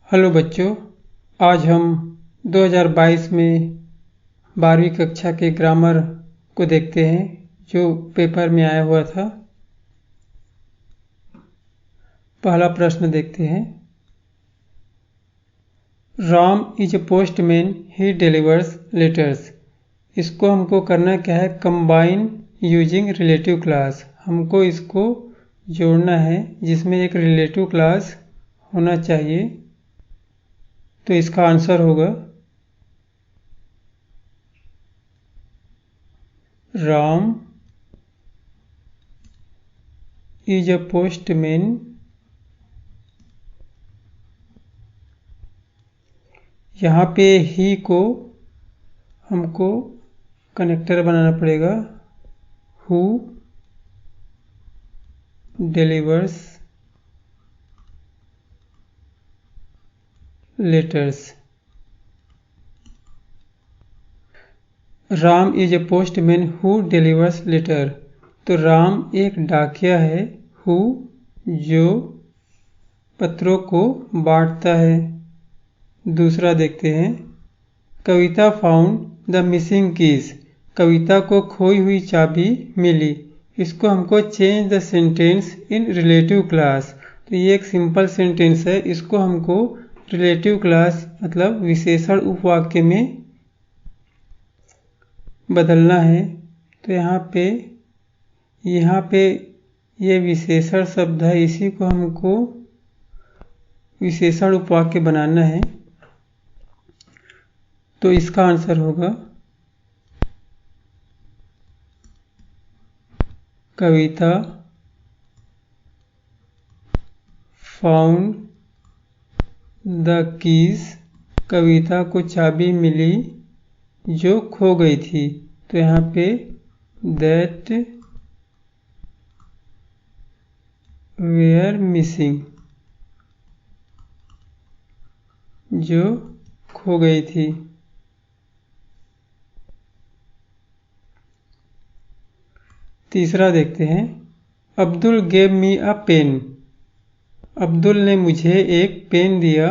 Hello बच्चों, आज हम 2022 में 12वीं कक्षा के ग्रामर को देखते हैं जो पेपर में आया हुआ था। पहला प्रश्न देखते हैं। Ram is a postman, he delivers letters. इसको हमको करना क्या है, कंबाइन यूजिंग रिलेटिव क्लास। हमको इसको जोड़ना है जिसमें एक रिलेटिव क्लास होना चाहिए। तो इसका आंसर होगा राम इज अ पोस्टमैन। यहाँ पे ही को हमको कनेक्टर बनाना पड़ेगा। Who delivers letters. Ram is a postman who delivers letter. तो राम एक डाकिया है, हु जो पत्रों को बांटता है। दूसरा देखते हैं, कविता फाउंड द मिसिंग कीज। कविता को खोई हुई चाबी मिली। इसको हमको change the sentence in relative class. तो ये एक सिंपल सेंटेंस है, इसको हमको रिलेटिव क्लास मतलब विशेषण उपवाक्य में बदलना है। तो यहाँ पे ये विशेषण शब्द है, इसी को हमको विशेषण उपवाक्य बनाना है। तो इसका आंसर होगा कविता फाउंड द कीज। कविता को चाबी मिली जो खो गई थी। तो यहाँ पे दैट वेयर मिसिंग, जो खो गई थी। तीसरा देखते हैं, Abdul gave me a pen. Abdul ने मुझे एक पेन दिया।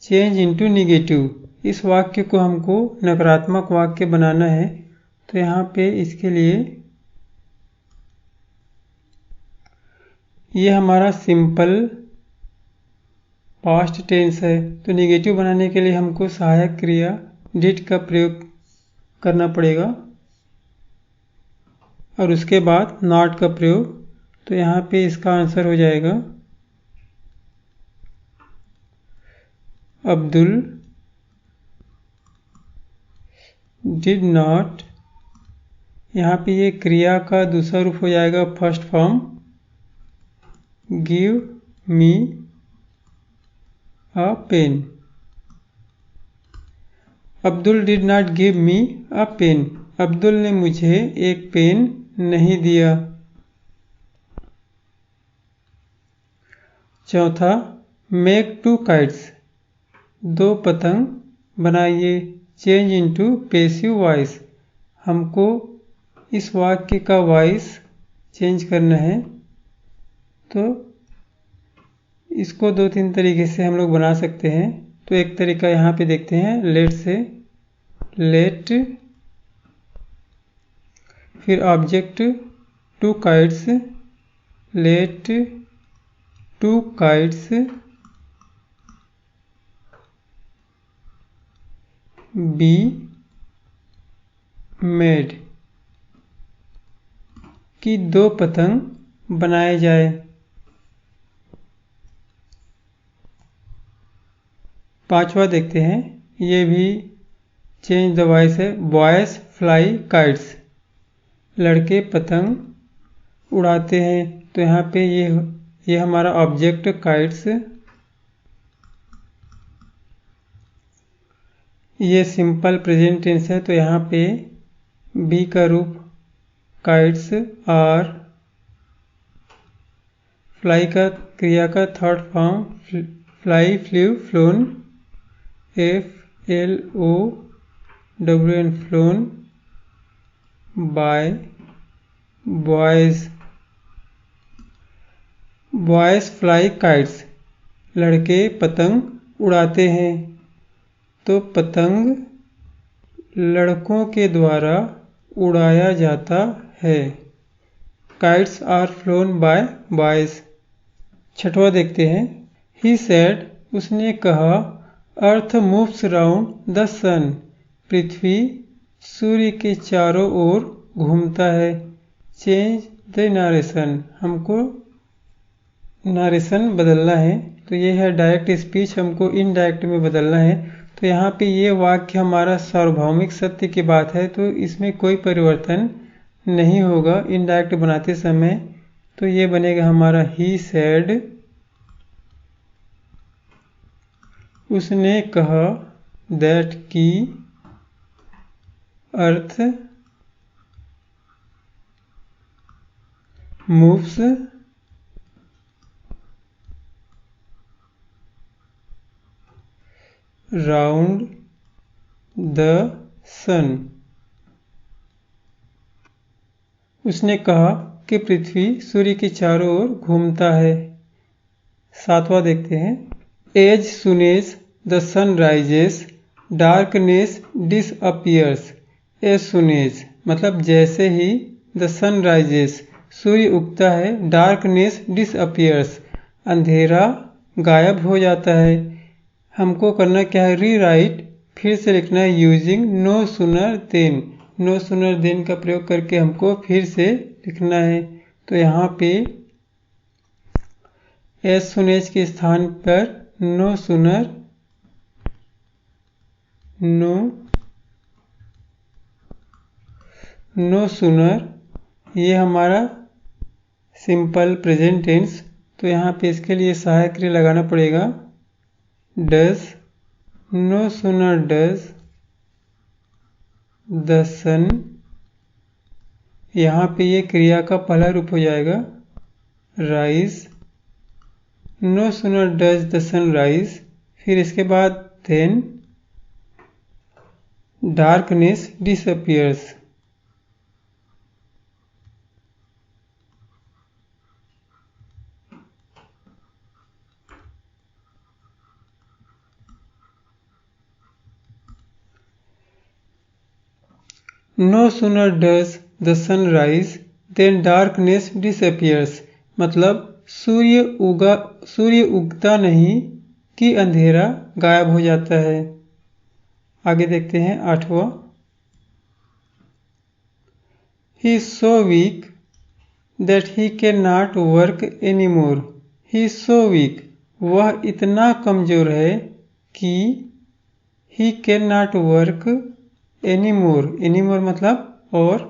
Change into negative. इस वाक्य को हमको नकारात्मक वाक्य बनाना है। तो यहाँ पे इसके लिए ये हमारा सिंपल पास्ट टेंस है। तो निगेटिव बनाने के लिए हमको सहायक क्रिया डिड का प्रयोग करना पड़ेगा और उसके बाद नॉट का प्रयोग। तो यहाँ पे इसका आंसर हो जाएगा अब्दुल डिड नॉट। यहाँ पे ये क्रिया का दूसरा रूप हो जाएगा first form, give me a pen. Abdul did not give me a pen. Abdul ने मुझे एक पेन नहीं दिया। चौथा, मेक टू काइट्स। दो पतंग बनाइए। Change into passive voice. हमको इस वाक्य का वॉइस चेंज करना है। तो इसको दो तीन तरीके से हम लोग बना सकते हैं। तो एक तरीका यहाँ पे देखते हैं, लेट से। लेट फिर object two kites. Let two kites be made. कि दो पतंग बनाए जाए। पांचवा देखते हैं, ये भी चेंज द वॉइस है। Boys fly kites. लड़के पतंग उड़ाते हैं। तो यहाँ पे ये हमारा ऑब्जेक्ट काइट्स। ये सिंपल प्रेजेंट टेंस है। तो यहाँ पे बी का रूप काइट्स और फ्लाई का क्रिया का third form fly, flew, flown. FLOWN flown by boys. Boys fly kites. लड़के पतंग उड़ाते हैं। तो पतंग लड़कों के द्वारा उड़ाया जाता है। Kites are flown by boys. छठवां देखते हैं। ही सेड, उसने कहा, earth moves round the sun, पृथ्वी सूर्य के चारों ओर घूमता है। चेंज द नरेशन, हमको नरेशन बदलना है। तो ये है डायरेक्ट स्पीच, हमको इनडायरेक्ट में बदलना है। तो यहाँ पे ये वाक्य हमारा सार्वभौमिक सत्य की बात है, तो इसमें कोई परिवर्तन नहीं होगा इनडायरेक्ट बनाते समय। तो ये बनेगा हमारा ही सेड, उसने कहा, दैट की अर्थ मूव्स राउंड द सन। उसने कहा कि पृथ्वी सूर्य के चारों ओर घूमता है। सातवां देखते हैं। As soon as the sun rises darkness disappears. As soon as मतलब जैसे ही द सन राइजेस सूर्य उगता है, डार्कनेस डिसअपियर्स अंधेरा गायब हो जाता है। हमको करना क्या है, रीराइट, फिर से लिखना है using no sooner than. No sooner than का प्रयोग करके हमको फिर से लिखना है। तो यहाँ पे एज सुन एज के स्थान पर नो सुनर, नो सुनर ये हमारा सिंपल प्रेजेंट टेंस। तो यहाँ पे इसके लिए सहायक क्रिया लगाना पड़ेगा does. No sooner does the sun, यहाँ पे ये क्रिया का पहला रूप हो जाएगा rise. No sooner does the sun rise, फिर इसके बाद then darkness disappears. No sooner does the sun rise then darkness disappears, मतलब सूर्य उगता नहीं कि अंधेरा गायब हो जाता है। आगे देखते हैं आठवां। He is so weak that he cannot work anymore. He is so weak, वह इतना कमजोर है कि he cannot work anymore, anymore मतलब और,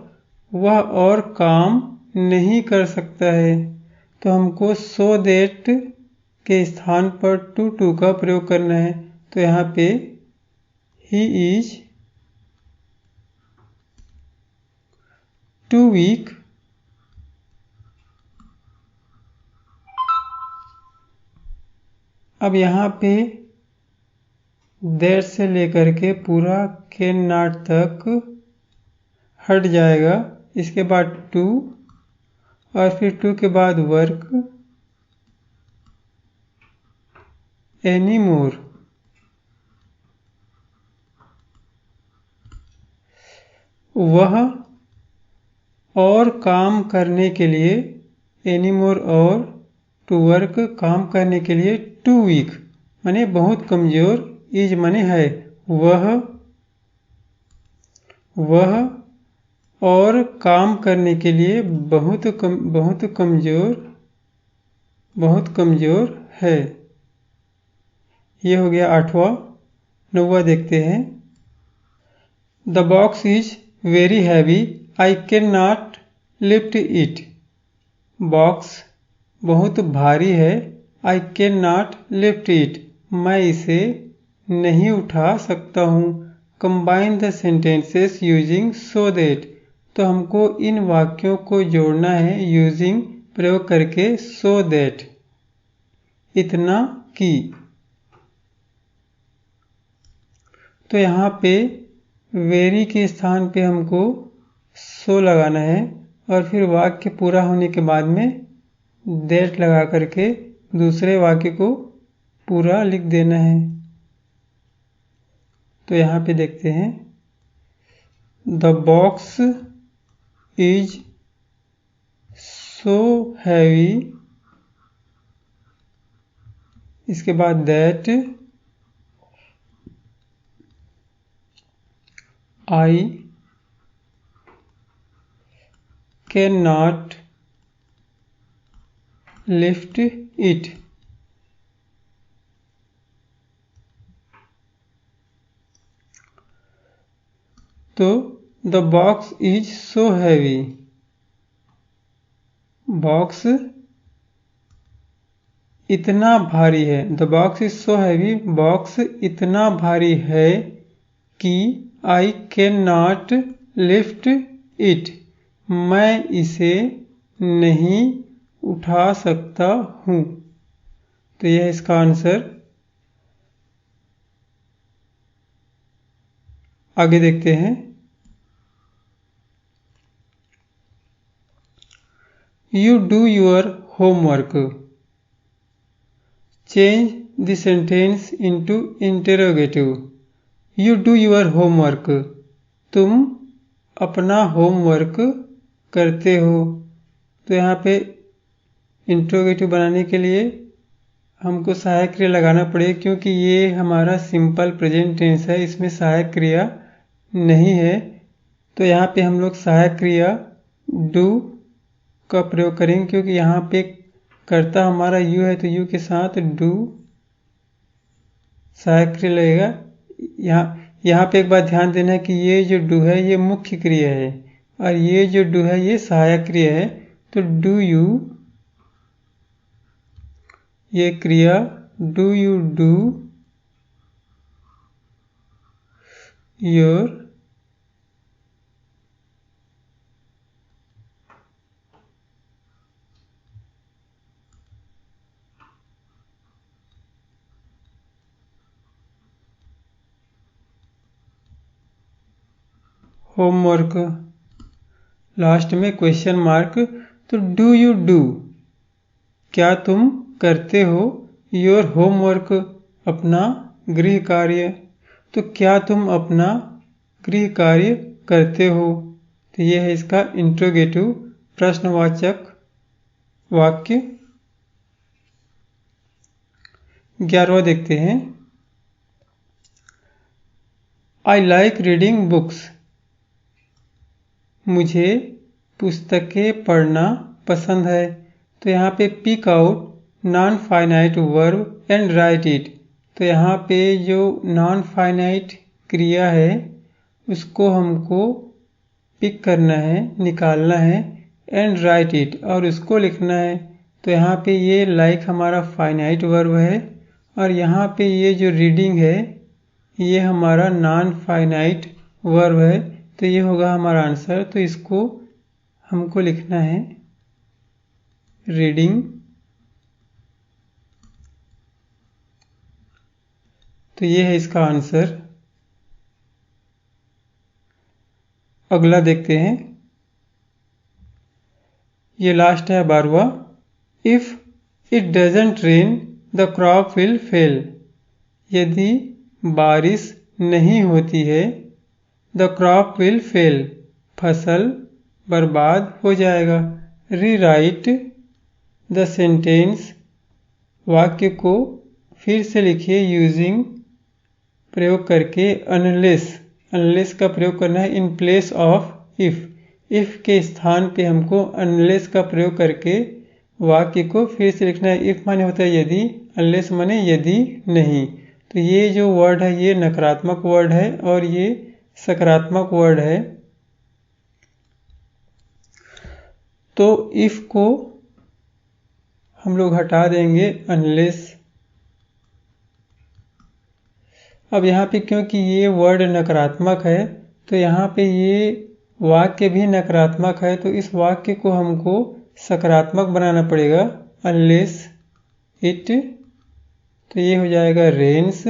वह और काम नहीं कर सकता है। तो हमको so that के स्थान पर to का प्रयोग करना है। तो यहाँ पे he is too weak अब यहाँ पे that से लेकर के पूरा कैन नॉट तक हट जाएगा। इसके बाद टू और फिर टू के बाद वर्क एनी मोर। वह और काम करने के लिए, एनी मोर और टू वर्क काम करने के लिए, टू वीक माने बहुत कमजोर, इज माने है, वह और काम करने के लिए बहुत कमजोर है। ये हो गया आठवां। नौवां देखते हैं। The box is very heavy, I can not lift it. Box बहुत भारी है, आई कैन नॉट लिफ्ट इट, मैं इसे नहीं उठा सकता हूँ। Combine the sentences using so that, तो हमको इन वाक्यों को जोड़ना है यूजिंग प्रयोग करके सो दैट, इतना कि। तो यहाँ पे वेरी के स्थान पे हमको सो लगाना है और फिर वाक्य पूरा होने के बाद में दैट लगा करके दूसरे वाक्य को पूरा लिख देना है। तो यहाँ पे देखते हैं the box is so heavy, इसके बाद that I can not lift it. तो the box is so heavy, box इतना भारी है। The box is so heavy, box इतना भारी है कि I can not lift it, मैं इसे नहीं उठा सकता हूँ। तो यह है इसका आंसर। आगे देखते हैं। You do your homework. Change the sentence into interrogative. You do your homework. तुम अपना होमवर्क करते हो। तो यहाँ पे इंट्रोगेटिव बनाने के लिए हमको सहायक क्रिया लगाना पड़ेगा, क्योंकि ये हमारा सिंपल प्रेजेंट टेंस है, इसमें सहायक क्रिया नहीं है। तो यहाँ पे हम लोग सहायक क्रिया डू का प्रयोग करेंगे, क्योंकि यहाँ पे कर्ता हमारा यू है, तो यू के साथ डू सहायक क्रिया लगेगा। यहाँ पे एक बात ध्यान देना है कि ये जो डू है ये मुख्य क्रिया है और ये जो डू है ये सहायक क्रिया है। तो डू यू, ये क्रिया do you do your homework, last में क्वेश्चन मार्क। तो डू यू डू, क्या तुम करते हो, योर होमवर्क, अपना गृह कार्य। तो क्या तुम अपना गृह कार्य करते हो। तो यह है इसका इंट्रोगेटिव प्रश्नवाचक वाक्य। 11वां देखते हैं। आई लाइक रीडिंग बुक्स, मुझे पुस्तकें पढ़ना पसंद है। तो यहाँ पे pick out non finite verb and write it. तो यहाँ पे जो नॉन फाइनाइट क्रिया है उसको हमको पिक करना है, निकालना है, एंड राइट इट, और उसको लिखना है। तो यहाँ पे ये लाइक हमारा फाइनाइट वर्ब है और यहाँ पे ये जो रीडिंग है ये हमारा नॉन फाइनाइट वर्ब है। तो ये होगा हमारा आंसर। तो इसको हमको लिखना है रीडिंग। तो ये है इसका आंसर। अगला देखते हैं। ये लास्ट है 12वां। If it doesn't rain the crop will fail, यदि बारिश नहीं होती है द क्रॉप विल फेल, फसल बर्बाद हो जाएगा। रीराइट द सेंटेंस, वाक्य को फिर से लिखिए यूजिंग, प्रयोग करके अनलेस, अनलेस का प्रयोग करना है in place of if. If के स्थान पे हमको अनलेस का प्रयोग करके वाक्य को फिर से लिखना है। इफ माने होता है यदि, अनलेस माने यदि नहीं। तो ये जो वर्ड है ये नकारात्मक वर्ड है और ये सकारात्मक वर्ड है। तो इफ को हम लोग हटा देंगे अनलेस। अब यहाँ पे क्योंकि ये वर्ड नकारात्मक है तो यहाँ पे ये वाक्य भी नकारात्मक है, तो इस वाक्य को हमको सकारात्मक बनाना पड़ेगा। अनलेस इट, तो ये हो जाएगा रेन्स।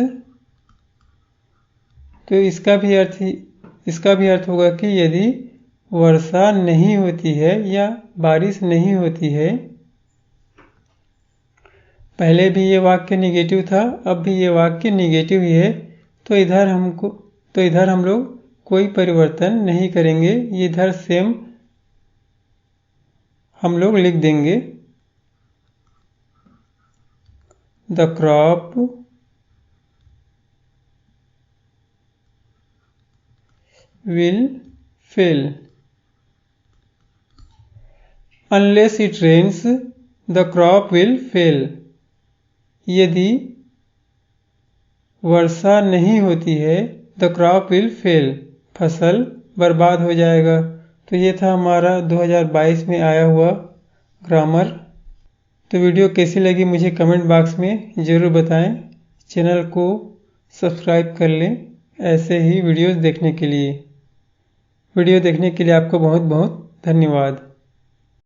तो इसका भी अर्थ होगा कि यदि वर्षा नहीं होती है या बारिश नहीं होती है। पहले भी ये वाक्य निगेटिव था, अब भी ये वाक्य निगेटिव ही है। तो इधर हमको तो इधर हम लोग कोई परिवर्तन नहीं करेंगे, ये इधर सेम हम लोग लिख देंगे। The crop will fail unless it rains the crop will fail. यदि वर्षा नहीं होती है द क्रॉप विल फेल, फसल बर्बाद हो जाएगा। तो ये था हमारा 2022 में आया हुआ ग्रामर। तो वीडियो कैसी लगी मुझे कमेंट बॉक्स में ज़रूर बताएं। चैनल को सब्सक्राइब कर लें ऐसे ही वीडियोस देखने के लिए। वीडियो देखने के लिए आपको बहुत बहुत धन्यवाद।